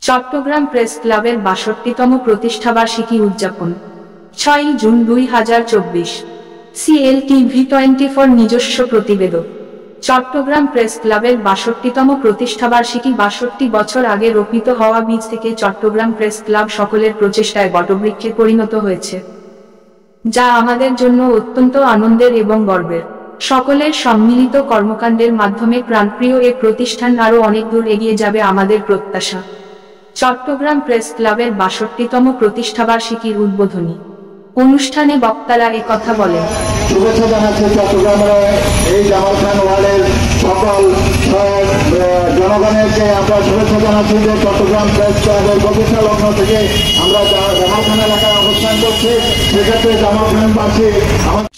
Chittagong press ক্লাবের ৬২তম প্রতিষ্ঠাবার্ষিকী উদযাপন ৬ June ২০২৪। CLTV24 নিজস্ব প্রতিবেদক। চট্টগ্রাম প্রেস ক্লাবের ৬২তম প্রতিষ্ঠাবার্ষিকী ৬২ বছর আগে রোপিত হওয়া বীজ থেকে চট্টগ্রাম প্রেস ক্লাব সকলের প্রচেষ্টায় বটবৃক্ষে পরিণত হয়েছে, যা আমাদের জন্য অত্যন্ত আনন্দের এবং গর্বের। সকলের সম্মিলিত কর্মকাণ্ডের মাধ্যমে প্রাণপ্রিয় এ প্রতিষ্ঠান আরও অনেক দূর এগিয়ে যাবে আমাদের প্রত্যাশা। চট্টগ্রাম প্রেস ক্লাবের ৬২তম প্রতিষ্ঠাবার্ষিকীর উদ্বোধনী অনুষ্ঠানে বক্তারা একথা বলেন। শুভেচ্ছা জানাচ্ছি চট্টগ্রামের এই জামাল খান ওয়ার্ডের সকল জনগণকে আমরা শুভেচ্ছা জানাচ্ছি যে চট্টগ্রাম প্রেস ক্লাবের প্রতিষ্ঠা লগ্ন থেকে আমরা জামাল খান এলাকায় অবস্থান করছি। সেক্ষেত্রে জামাল খানবাসী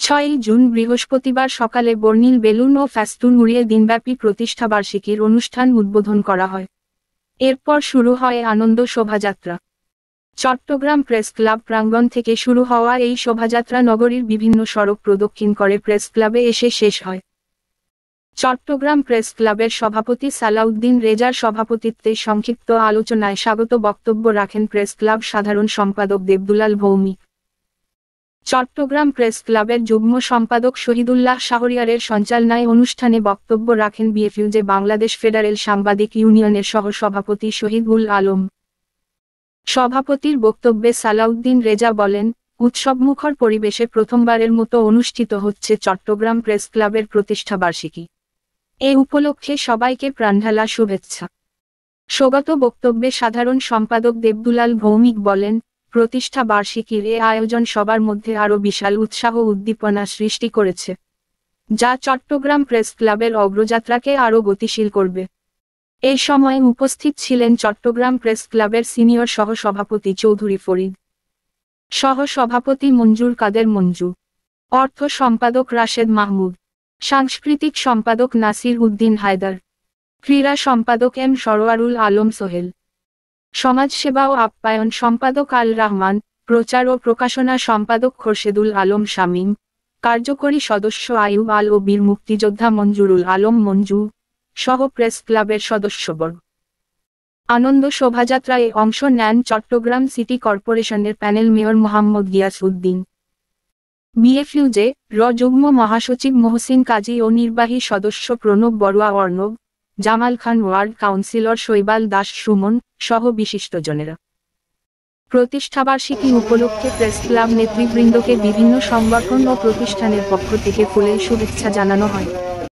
৬ জুন বৃহস্পতিবার সকালে বর্ণিল বেলুন ও ফেস্টুন উড়িয়ে দিনব্যাপী প্রতিষ্ঠাবার্ষিকীর অনুষ্ঠান উদ্বোধন করা হয়। এরপর শুরু হয় আনন্দ শোভাযাত্রা। চট্টগ্রাম প্রেস ক্লাব প্রাঙ্গণ থেকে শুরু হওয়া এই শোভাযাত্রা নগরীর বিভিন্ন সড়ক প্রদক্ষিণ করে প্রেস ক্লাবে এসে শেষ হয়। চট্টগ্রাম প্রেস ক্লাবের সভাপতি সালাউদ্দিন রেজার সভাপতিত্বে সংক্ষিপ্ত আলোচনায় স্বাগত বক্তব্য রাখেন প্রেস ক্লাব সাধারণ সম্পাদক দেবদুলাল ভৌমিক। চট্টগ্রাম প্রেস ক্লাবের যুগ্ম সম্পাদক শহীদুল্লাহ শাহরিয়ারের সঞ্চালনায় অনুষ্ঠানে বক্তব্য রাখেন বিএফইউজে বাংলাদেশ ফেডারেল সাংবাদিক ইউনিয়নের সহ-সভাপতি শহীদুল আলম। সভাপতির বক্তব্যে সালাউদ্দিন রেজা বলেন, উৎসবমুখর পরিবেশে প্রথমবারের মতো অনুষ্ঠিত হচ্ছে চট্টগ্রাম প্রেস ক্লাবের প্রতিষ্ঠাবার্ষিকী। এ উপলক্ষে সবাইকে প্রাণঢালা শুভেচ্ছা। স্বাগত বক্তব্যে সাধারণ সম্পাদক দেবদুলাল ভৌমিক বলেন, প্রতিষ্ঠা বার্ষিকীর এ আয়োজন সবার মধ্যে আরও বিশাল উৎসাহ উদ্দীপনা সৃষ্টি করেছে, যা চট্টগ্রাম প্রেস ক্লাবের অগ্রযাত্রাকে আরও গতিশীল করবে। এই সময় উপস্থিত ছিলেন চট্টগ্রাম প্রেস ক্লাবের সিনিয়র সহ-সভাপতি চৌধুরী ফরিদ, সহ-সভাপতি মঞ্জুর কাদের মঞ্জু, অর্থ সম্পাদক রাশেদ মাহমুদ, সাংস্কৃতিক সম্পাদক নাসির উদ্দিন হায়দার, ক্রীড়া সম্পাদক এম সরোয়ারুল আলম সোহেল, সমাজসেবা ও আপ্যায়ন সম্পাদক আল রহমান, প্রচার ও প্রকাশনা সম্পাদক খোরশেদুল আলম শামীম, কার্যকরী সদস্য আইয়ুব আল ও বীর মুক্তিযোদ্ধা মঞ্জুরুল আলম মঞ্জু সহ প্রেস ক্লাবের সদস্যবর্গ। আনন্দ শোভাযাত্রায় অংশ নেন চট্টগ্রাম সিটি কর্পোরেশনের panel mayor Mohammad Gias Uddin, BFUJ যুগ্ম মহাসচিব মহসিন কাজী ও নির্বাহী সদস্য প্রণব বড়ুয়া অর্ণব, জামাল খান ওয়ার্ড কাউন্সিলর শৈবাল দাস সুমন সহ বিশিষ্টজনেরা। প্রতিষ্ঠাবার্ষিকী উপলক্ষে প্রেস ক্লাব নেতৃবৃন্দকে বিভিন্ন সংগঠন ও প্রতিষ্ঠানের পক্ষ থেকে ফুলেল শুভেচ্ছা জানানো হয়।